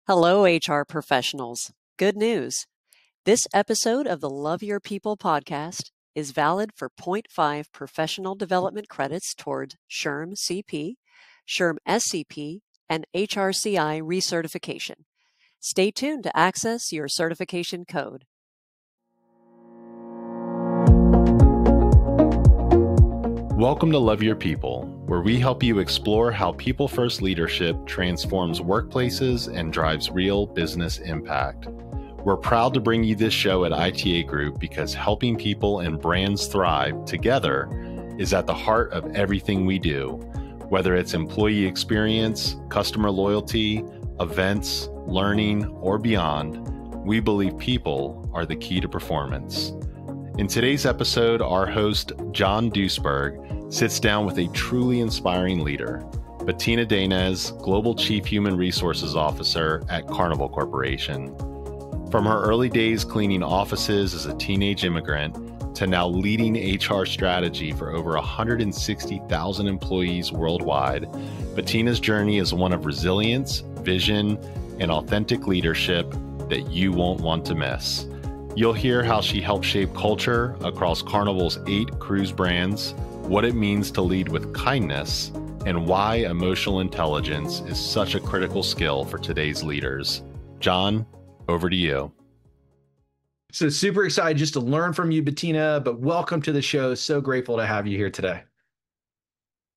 Hello, HR professionals. Good news. This episode of the Love Your People podcast is valid for zero point 0.5 professional development credits toward SHRM CP, SHRM SCP, and HRCI recertification. Stay tuned to access your certification code. Welcome to Love Your People, where we help you explore how people-first leadership transforms workplaces and drives real business impact. We're proud to bring you this show at ITA Group because helping people and brands thrive together is at the heart of everything we do. Whether it's employee experience, customer loyalty, events, learning, or beyond, we believe people are the key to performance. In today's episode, our host, John Duesberg, sits down with a truly inspiring leader, Bettina Deynes, Global Chief Human Resources Officer at Carnival Corporation. From her early days cleaning offices as a teenage immigrant to now leading HR strategy for over 160,000 employees worldwide, Bettina's journey is one of resilience, vision, and authentic leadership that you won't want to miss. You'll hear how she helped shape culture across Carnival's 8 cruise brands, what it means to lead with kindness, and why emotional intelligence is such a critical skill for today's leaders. John, over to you. So super excited just to learn from you, Bettina, but welcome to the show. So grateful to have you here today.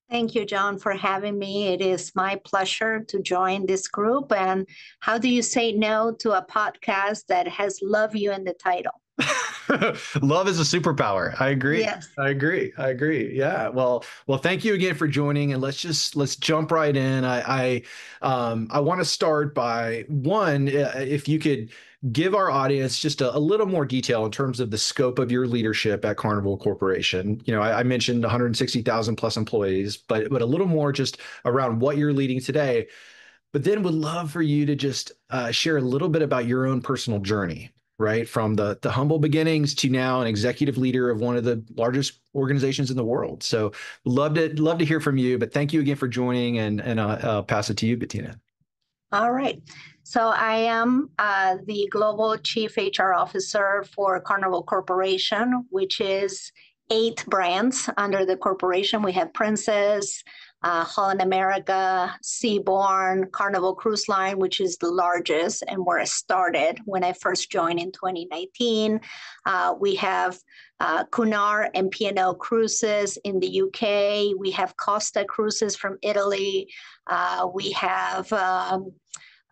Thank you, John, for having me. It is my pleasure to join this group. And how do you say no to a podcast that has love you in the title? Love is a superpower. I agree. Yes. I agree. Yeah. Well, thank you again for joining, and let's jump right in. I want to start by if you could give our audience just a little more detail in terms of the scope of your leadership at Carnival Corporation. You know, I mentioned 160,000 plus employees, but a little more just around what you're leading today. But then would love for you to just share a little bit about your own personal journey, right? From the humble beginnings to now an executive leader of one of the largest organizations in the world. So love to hear from you, but thank you again for joining, and I'll pass it to you, Bettina. All right. So I am the Global Chief HR Officer for Carnival Corporation, which is 8 brands under the corporation. We have Princess, Holland America, Seabourn, Carnival Cruise Line, which is the largest and where I started when I first joined in 2019. We have Cunard and P&O Cruises in the UK. We have Costa Cruises from Italy. We have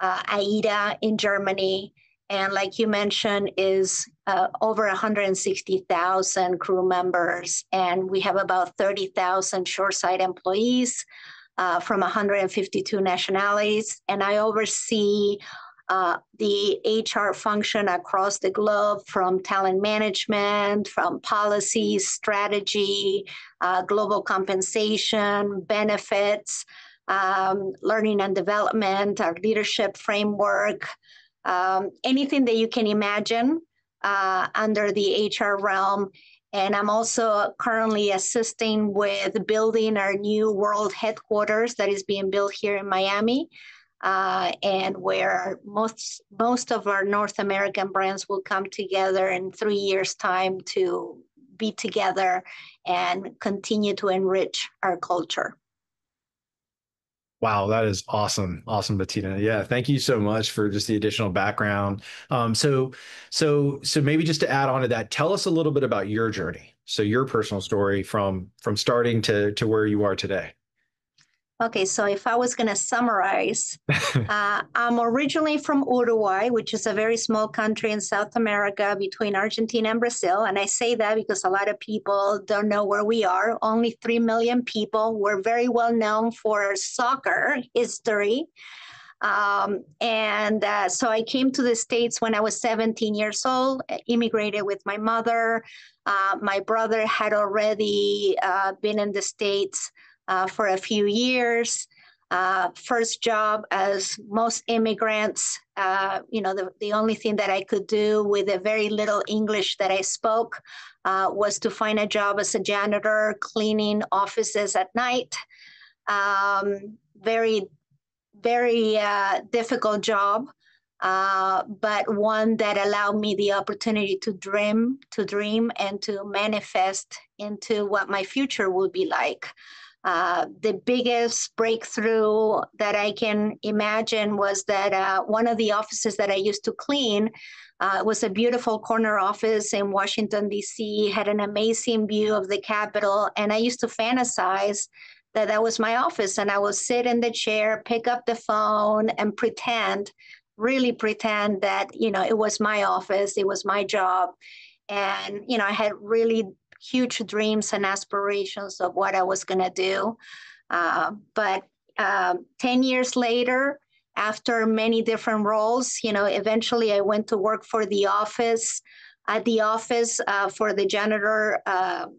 AIDA in Germany. And like you mentioned, is over 160,000 crew members. And we have about 30,000 shoreside employees from 152 nationalities. And I oversee the HR function across the globe, from talent management, from policy, strategy, global compensation, benefits, learning and development, our leadership framework, anything that you can imagine under the HR realm. And I'm also currently assisting with building our new world headquarters that is being built here in Miami, and where most of our North American brands will come together in 3 years' time to be together and continue to enrich our culture. Wow, that is awesome. Awesome, Bettina. Yeah, thank you so much for just the additional background. So maybe just to add on to that, tell us a little bit about your journey. So your personal story from starting to where you are today. Okay, so if I was going to summarize, I'm originally from Uruguay, which is a very small country in South America between Argentina and Brazil. And I say that because a lot of people don't know where we are. Only 3 million people. We're very well known for soccer history. So I came to the States when I was 17 years old, immigrated with my mother. My brother had already been in the States for a few years. First job, as most immigrants, the only thing that I could do with the very little English that I spoke was to find a job as a janitor, cleaning offices at night. Very, very difficult job. but one that allowed me the opportunity to dream and to manifest into what my future would be like. The biggest breakthrough that I can imagine was that one of the offices that I used to clean was a beautiful corner office in Washington, D.C., had an amazing view of the Capitol, and I used to fantasize that was my office, and I would sit in the chair, pick up the phone, and really pretend that, it was my office, it was my job. And, I had really huge dreams and aspirations of what I was going to do. But 10 years later, after many different roles, eventually I went to work for the office, for the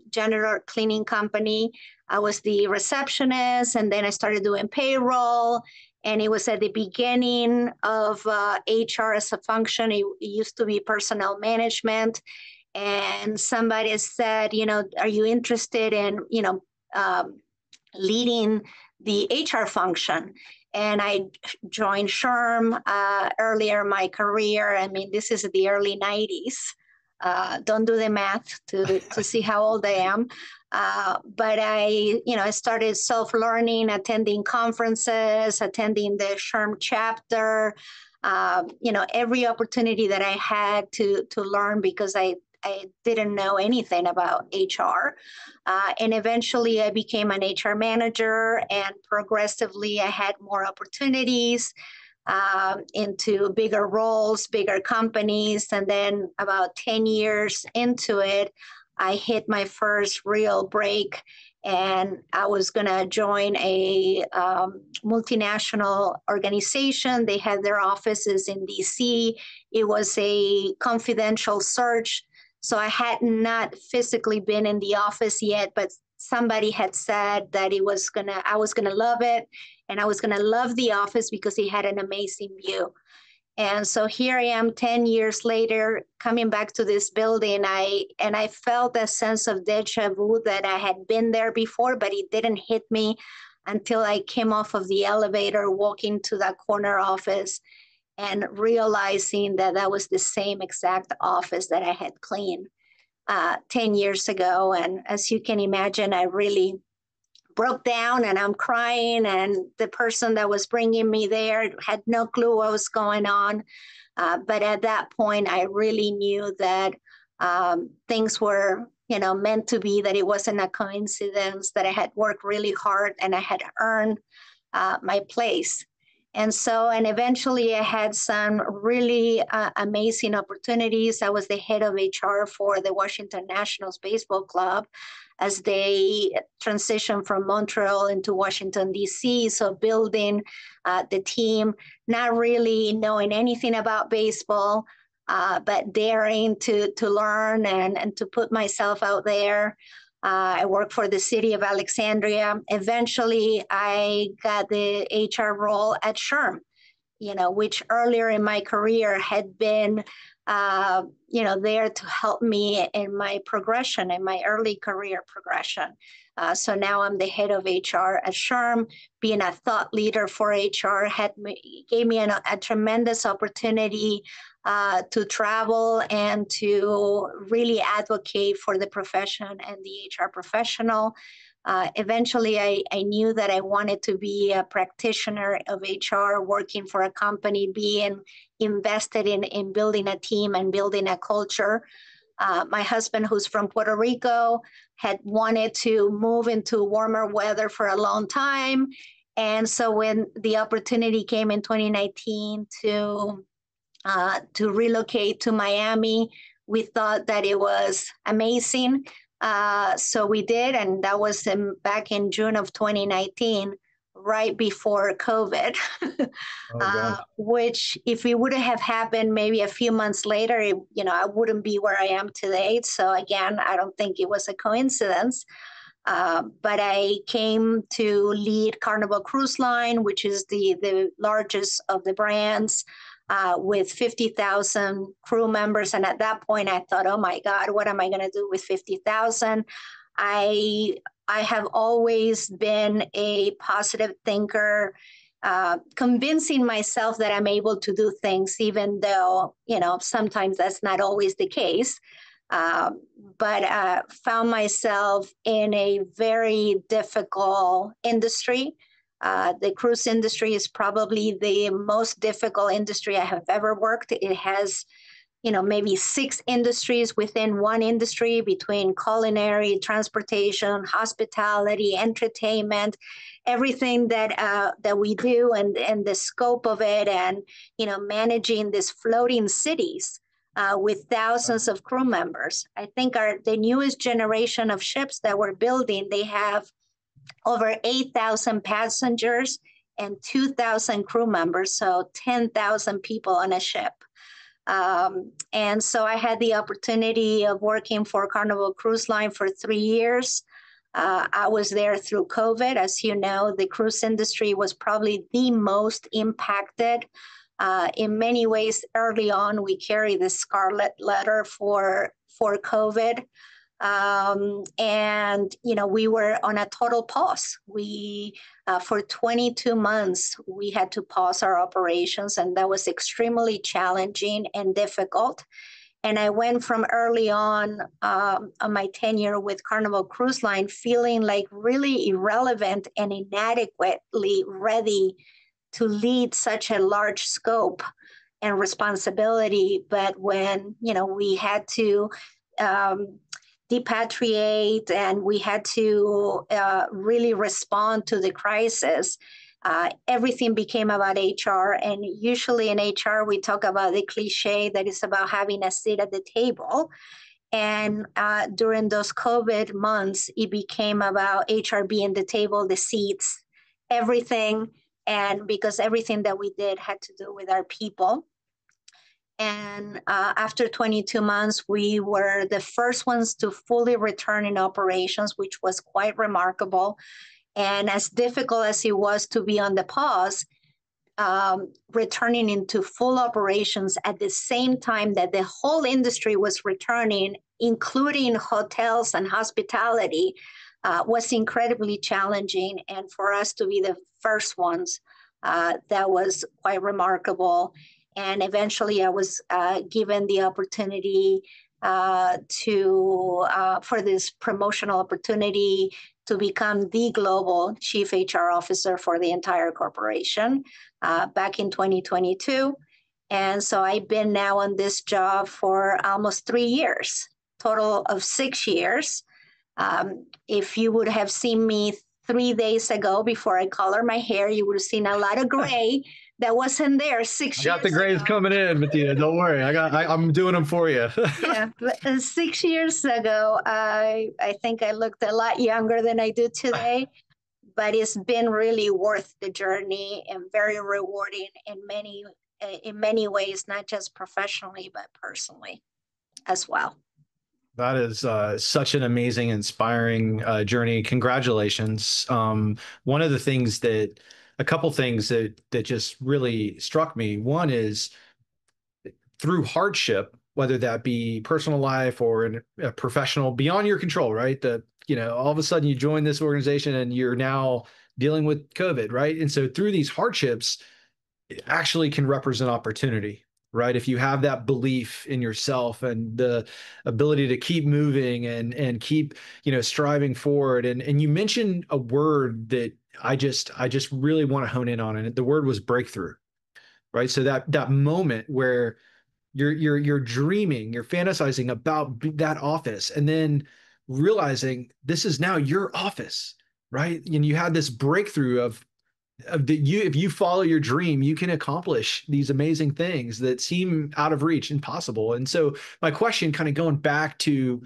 janitor cleaning company. I was the receptionist, and then I started doing payroll. And it was at the beginning of HR as a function. It used to be personnel management. And somebody said, are you interested in, leading the HR function? And I joined SHRM earlier in my career. I mean, this is the early 90s. Don't do the math to see how old I am. But I started self-learning, attending conferences, attending the SHRM chapter, every opportunity that I had to learn, because I didn't know anything about HR. And eventually I became an HR manager, and progressively I had more opportunities into bigger roles, bigger companies. And then about 10 years into it, I hit my first real break, and I was going to join a multinational organization. They had their offices in DC. It was a confidential search, so I had not physically been in the office yet, but somebody had said that I was going to love it, and I was going to love the office because it had an amazing view. And so here I am 10 years later, coming back to this building. I felt a sense of deja vu that I had been there before, but it didn't hit me until I came off of the elevator, walking to that corner office, and realizing that was the same exact office that I had cleaned 10 years ago. And as you can imagine, I really broke down, and I'm crying, and the person that was bringing me there had no clue what was going on. But at that point, I really knew that things were, meant to be, that it wasn't a coincidence, that I had worked really hard and I had earned my place. And eventually I had some really amazing opportunities. I was the head of HR for the Washington Nationals Baseball Club as they transitioned from Montreal into Washington, D.C. So building the team, not really knowing anything about baseball, but daring to learn and to put myself out there. I worked for the city of Alexandria. Eventually, I got the HR role at SHRM, which earlier in my career had been, there to help me in my progression, in my early career progression. So now I'm the head of HR at SHRM. Being a thought leader for HR gave me a tremendous opportunity to travel and to really advocate for the profession and the HR professional. Eventually, I knew that I wanted to be a practitioner of HR, working for a company, being invested in building a team and building a culture. My husband, who's from Puerto Rico, had wanted to move into warmer weather for a long time. And so when the opportunity came in 2019 to relocate to Miami, we thought that it was amazing. So we did, and that was back in June of 2019, right before COVID, which if it would have happened maybe a few months later, I wouldn't be where I am today. So again, I don't think it was a coincidence. But I came to lead Carnival Cruise Line, which is the largest of the brands, with 50,000 crew members. And at that point, I thought, oh my God, what am I going to do with 50,000? I have always been a positive thinker, convincing myself that I'm able to do things, even though, sometimes that's not always the case. But found myself in a very difficult industry. The cruise industry is probably the most difficult industry I have ever worked. It has, maybe 6 industries within one industry, between culinary, transportation, hospitality, entertainment, everything that we do, and the scope of it, and managing these floating cities with thousands of crew members. I think the newest generation of ships that we're building, they have over 8,000 passengers and 2,000 crew members, so 10,000 people on a ship. And so I had the opportunity of working for Carnival Cruise Line for 3 years. I was there through COVID. As you know, the cruise industry was probably the most impacted. In many ways, early on, we carried the scarlet letter for COVID. And, we were on a total pause. For 22 months, we had to pause our operations, and that was extremely challenging and difficult. And I went from early on my tenure with Carnival Cruise Line feeling like really irrelevant and inadequately ready to lead such a large scope and responsibility. But when, we had to depatriate, and we had to really respond to the crisis, everything became about HR. And usually in HR, we talk about the cliche that is about having a seat at the table. And during those COVID months, it became about HR being the table, the seats, everything. And because everything that we did had to do with our people. And after 22 months, we were the first ones to fully return in operations, which was quite remarkable. And as difficult as it was to be on the pause, returning into full operations at the same time that the whole industry was returning, including hotels and hospitality, was incredibly challenging. And for us to be the first ones, that was quite remarkable. And eventually I was given the opportunity for this promotional opportunity to become the global chief HR officer for the entire corporation back in 2022. And so I've been now on this job for almost 3 years, total of 6 years. If you would have seen me 3 days ago before I colored my hair, you would have seen a lot of gray that wasn't there 6 years ago. I got the grays coming in, Bettina. Don't worry. I'm doing them for you. Yeah, but 6 years ago, I think I looked a lot younger than I do today, but it's been really worth the journey and very rewarding in many ways, not just professionally, but personally as well. That is such an amazing, inspiring journey. Congratulations. One of the things a couple things that just really struck me. One is through hardship, whether that be personal life or in a professional, beyond your control, right? All of a sudden you join this organization and you're now dealing with COVID, right? And so through these hardships, it actually can represent opportunity, right? If you have that belief in yourself and the ability to keep moving and keep, striving forward. And you mentioned a word that I just really want to hone in on, and the word was breakthrough, right? So that moment where you're dreaming, you're fantasizing about that office, and then realizing this is now your office, right? And you had this breakthrough of if you follow your dream, you can accomplish these amazing things that seem out of reach, impossible. And so my question, kind of going back to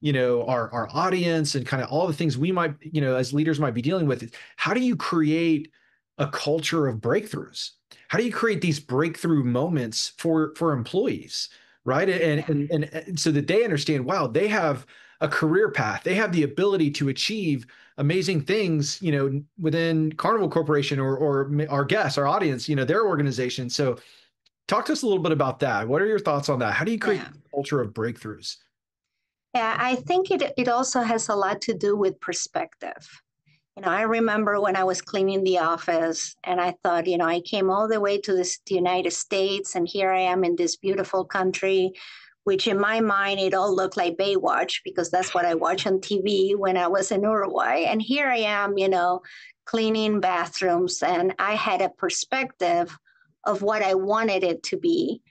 our audience and kind of all the things we might, as leaders might be dealing with, is how do you create a culture of breakthroughs? How do you create these breakthrough moments for employees, right? And so that they understand, wow, they have a career path. They have the ability to achieve amazing things, within Carnival Corporation or our guests, our audience, their organization. So talk to us a little bit about that. What are your thoughts on that? How do you create a culture of breakthroughs? Yeah, I think it also has a lot to do with perspective. I remember when I was cleaning the office and I thought, I came all the way to the United States and here I am in this beautiful country, which in my mind, it all looked like Baywatch because that's what I watched on TV when I was in Uruguay. And here I am, cleaning bathrooms, and I had a perspective of what I wanted it to be.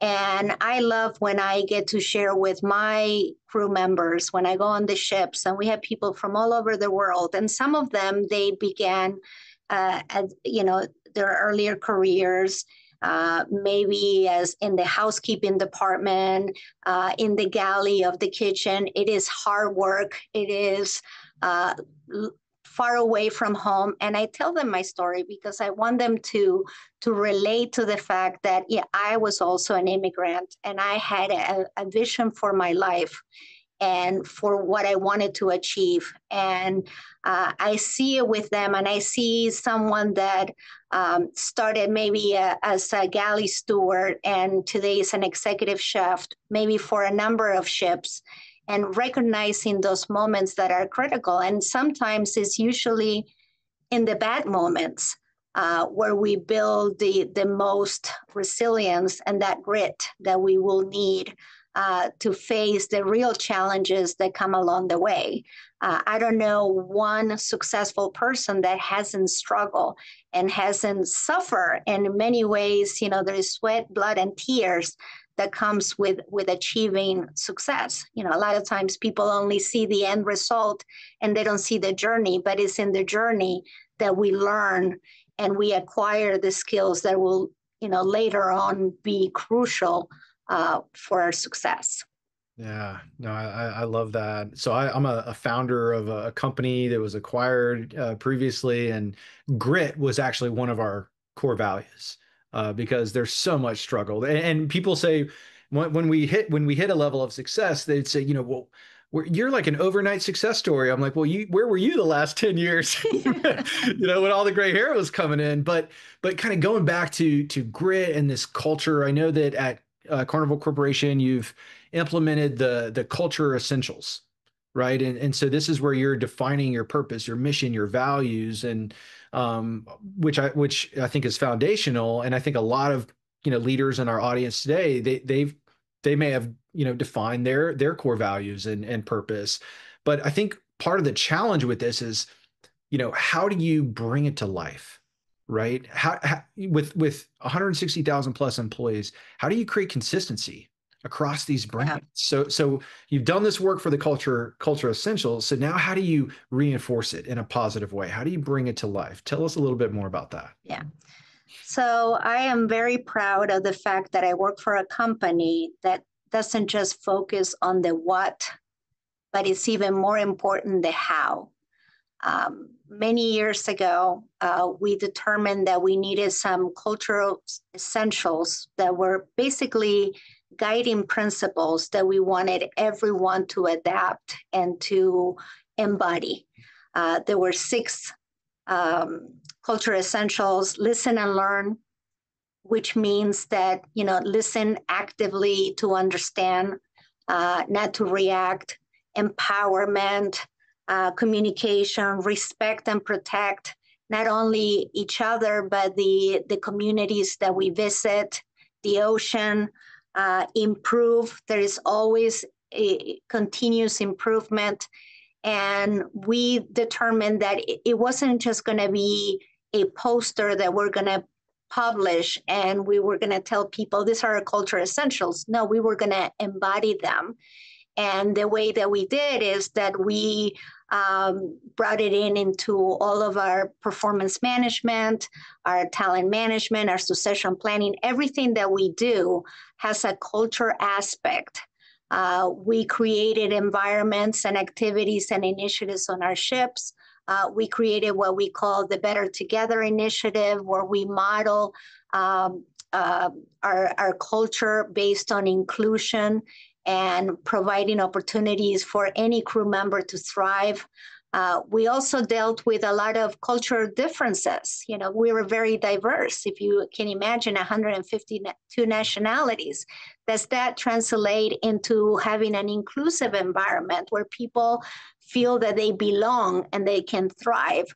And I love when I get to share with my crew members when I go on the ships, and we have people from all over the world. And some of them, they began, their earlier careers, maybe as in the housekeeping department, in the galley of the kitchen. It is hard work. It is far away from home. And I tell them my story because I want them to relate to the fact that, I was also an immigrant and I had a vision for my life and for what I wanted to achieve. And I see it with them, and I see someone that started maybe as a galley steward and today is an executive chef, maybe for a number of ships, and recognizing those moments that are critical. And sometimes it's usually in the bad moments where we build the most resilience and that grit that we will need to face the real challenges that come along the way. I don't know one successful person that hasn't struggled and hasn't suffered. And in many ways, there is sweat, blood, and tears that comes with achieving success. A lot of times people only see the end result and they don't see the journey, but it's in the journey that we learn and we acquire the skills that will, later on be crucial for our success. Yeah, no, I love that. So I'm a founder of a company that was acquired previously, and grit was actually one of our core values because there's so much struggle. And people say when we hit a level of success, they'd say, well, you're like an overnight success story. I'm like, well, where were you the last 10 years? When all the gray hair was coming in. But kind of going back to grit and this culture, I know that at Carnival Corporation, you've implemented the culture essentials, right? And so this is where you're defining your purpose, your mission, your values, and which I think is foundational. And I think a lot of leaders in our audience today, they may have defined their core values and purpose. But I think part of the challenge with this is, how do you bring it to life? Right? How with 160,000 plus employees, how do you create consistency across these brands? So you've done this work for the culture essentials. So now how do you reinforce it in a positive way? How do you bring it to life? Tell us a little bit more about that. Yeah. So I am very proud of the fact that I work for a company that doesn't just focus on the what, but it's even more important the how. Many years ago, we determined that we needed some cultural essentials that were basically guiding principles that we wanted everyone to adapt and to embody. There were 6 culture essentials: listen and learn, which means that, listen actively to understand, not to react; empowerment, communication; respect and protect not only each other, but the communities that we visit, the ocean; improve. There is always a continuous improvement. And we determined that it wasn't just going to be a poster that we're going to publish and we were going to tell people these are our culture essentials. No, we were going to embody them. And the way that we did is that we brought it into all of our performance management, our talent management, our succession planning. Everything that we do has a culture aspect. We created environments and activities and initiatives on our ships. We created what we call the Better Together initiative, where we model our culture based on inclusion and providing opportunities for any crew member to thrive. We also dealt with a lot of cultural differences. We were very diverse. If you can imagine 152 nationalities, does that translate into having an inclusive environment where people feel that they belong and they can thrive?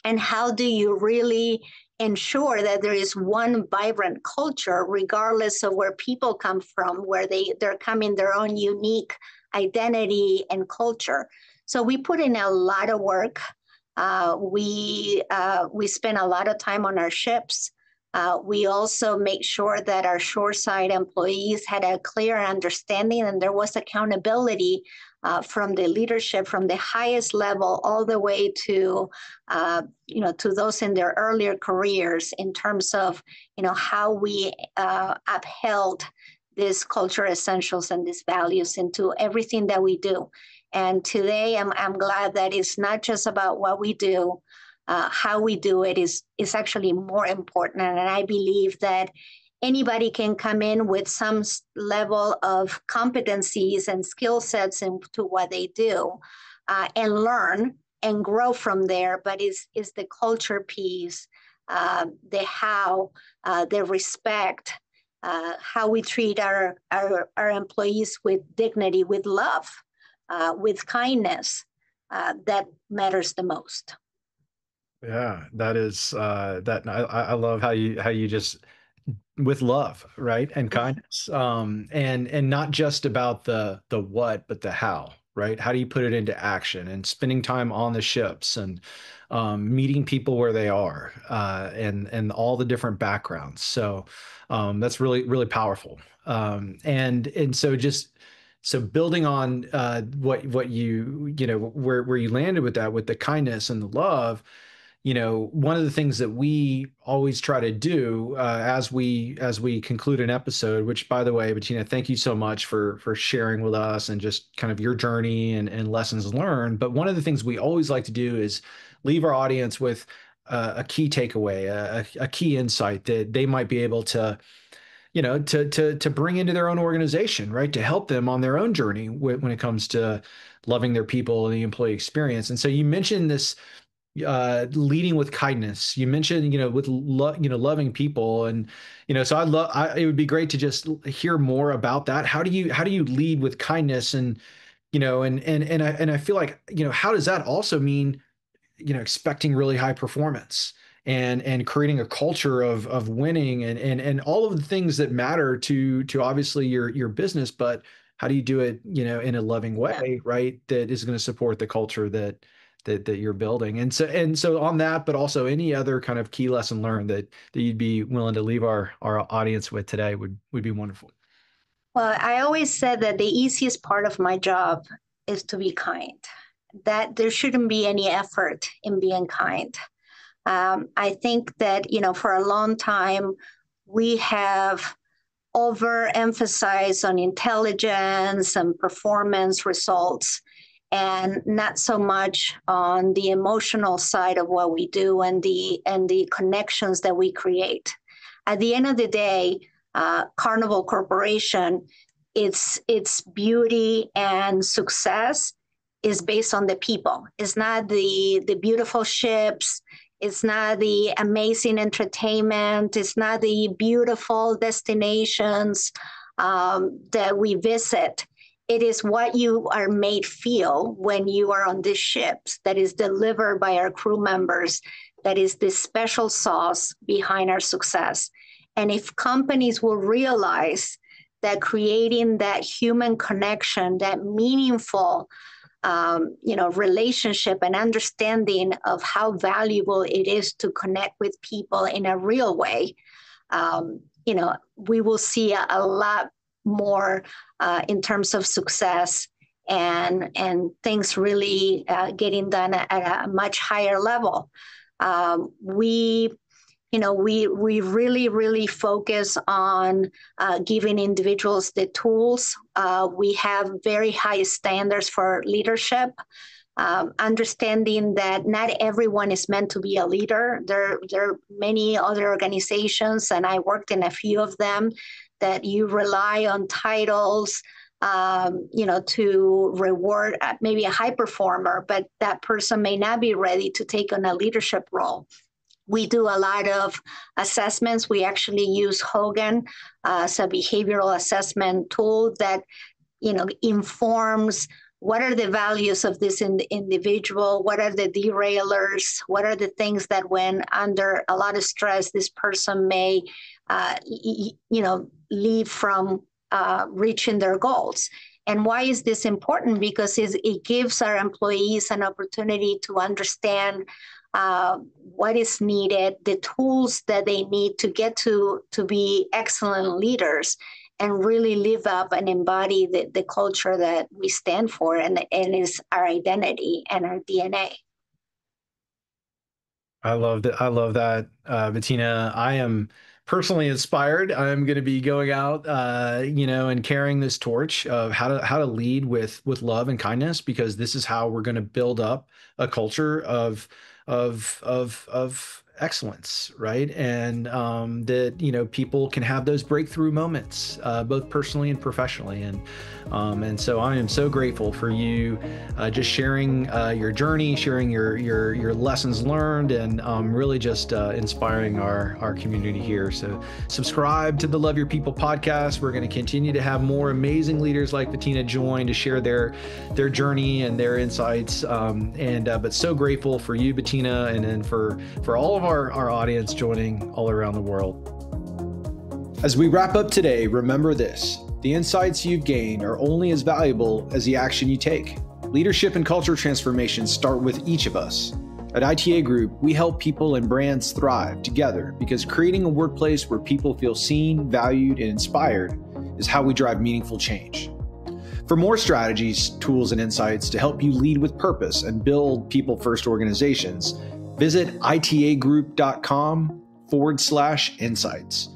And how do you really ensure that there is one vibrant culture, regardless of where people come from, where they're coming their own unique identity and culture? So we put in a lot of work. We spend a lot of time on our ships. We also make sure that our shoreside employees had a clear understanding and there was accountability from the leadership, from the highest level all the way to those in their earlier careers, in terms of how we upheld these culture essentials and these values into everything that we do. And today, I'm glad that it's not just about what we do. How we do it is actually more important. And I believe that anybody can come in with some level of competencies and skill sets into what they do and learn and grow from there. But is the culture piece, the how, the respect, how we treat our employees with dignity, with love, with kindness, that matters the most. Yeah, that is that I love how you just, with love, right, and kindness, and not just about the what, but the how, right? How do you put it into action? And spending time on the ships and meeting people where they are, and all the different backgrounds. So that's really, really powerful. And so just. So building on what you where you landed with that, with the kindness and the love, one of the things that we always try to do as we conclude an episode, which, by the way, Bettina, thank you so much for sharing with us and just kind of your journey and lessons learned. But one of the things we always like to do is leave our audience with a key takeaway, a key insight that they might be able to to bring into their own organization, right? To help them on their own journey when it comes to loving their people and the employee experience. And so you mentioned this leading with kindness. You mentioned, with loving people, and so it would be great to just hear more about that. How do you lead with kindness, and I feel like, how does that also mean, expecting really high performance and creating a culture of winning and all of the things that matter to obviously your business, but how do you do it, in a loving way, right? That is going to support the culture that you're building. And so on that, but also any other kind of key lesson learned that you'd be willing to leave our audience with today would be wonderful. Well, I always said that the easiest part of my job is to be kind, that there shouldn't be any effort in being kind. I think that, for a long time, we have overemphasized on intelligence and performance results, and not so much on the emotional side of what we do and the connections that we create. At the end of the day, Carnival Corporation, its beauty and success is based on the people. It's not the beautiful ships. It's not the amazing entertainment. It's not the beautiful destinations that we visit. It is what you are made feel when you are on these ships that is delivered by our crew members, that is the special sauce behind our success. And if companies will realize that creating that human connection, that meaningful relationship and understanding of how valuable it is to connect with people in a real way, we will see a lot more in terms of success and things really getting done at a much higher level. We really, really focus on giving individuals the tools. We have very high standards for leadership, understanding that not everyone is meant to be a leader. There are many other organizations, and I worked in a few of them, that you rely on titles, to reward maybe a high performer, but that person may not be ready to take on a leadership role. We do a lot of assessments. We actually use Hogan as a behavioral assessment tool that, informs what are the values of this individual, what are the derailers, what are the things that when under a lot of stress, this person may, leave from reaching their goals. And why is this important? Because it gives our employees an opportunity to understand what is needed, the tools that they need to get to be excellent leaders and really live up and embody the culture that we stand for and is our identity and our DNA. I love that. I love that, Bettina. I am personally inspired. I'm going to be going out, and carrying this torch of how to lead with love and kindness, because this is how we're going to build up a culture of excellence, right? And that people can have those breakthrough moments, both personally and professionally. And so I am so grateful for you just sharing your journey, sharing your lessons learned, and really just inspiring our community here. So subscribe to the Love Your People podcast. We're going to continue to have more amazing leaders like Bettina join to share their journey and their insights. But so grateful for you, Bettina, and then for all of our audience joining all around the world. As we wrap up today, remember this: the insights you've gained are only as valuable as the action you take. Leadership and culture transformation start with each of us. At ITA Group, we help people and brands thrive together because creating a workplace where people feel seen, valued, and inspired is how we drive meaningful change. For more strategies, tools, and insights to help you lead with purpose and build people-first organizations, visit itagroup.com/insights.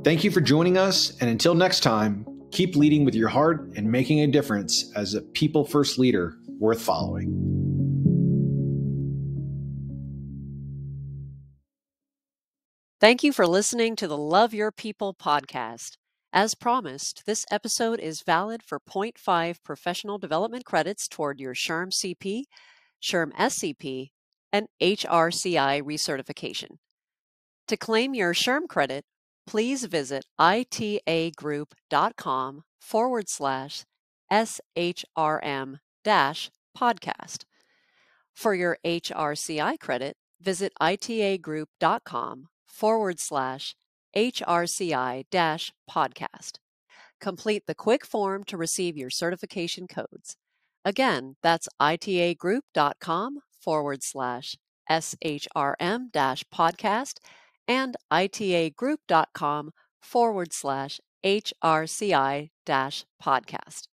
Thank you for joining us, and until next time, keep leading with your heart and making a difference as a people-first leader worth following. Thank you for listening to the Love Your People podcast. As promised, this episode is valid for 0.5 professional development credits toward your SHRM CP, SHRM SCP, and HRCI recertification. To claim your SHRM credit, please visit itagroup.com/SHRM-podcast. For your HRCI credit, visit itagroup.com/HRCI-podcast. Complete the quick form to receive your certification codes. Again, that's itagroup.com/SHRM-podcast and itagroup.com/HRCI-podcast.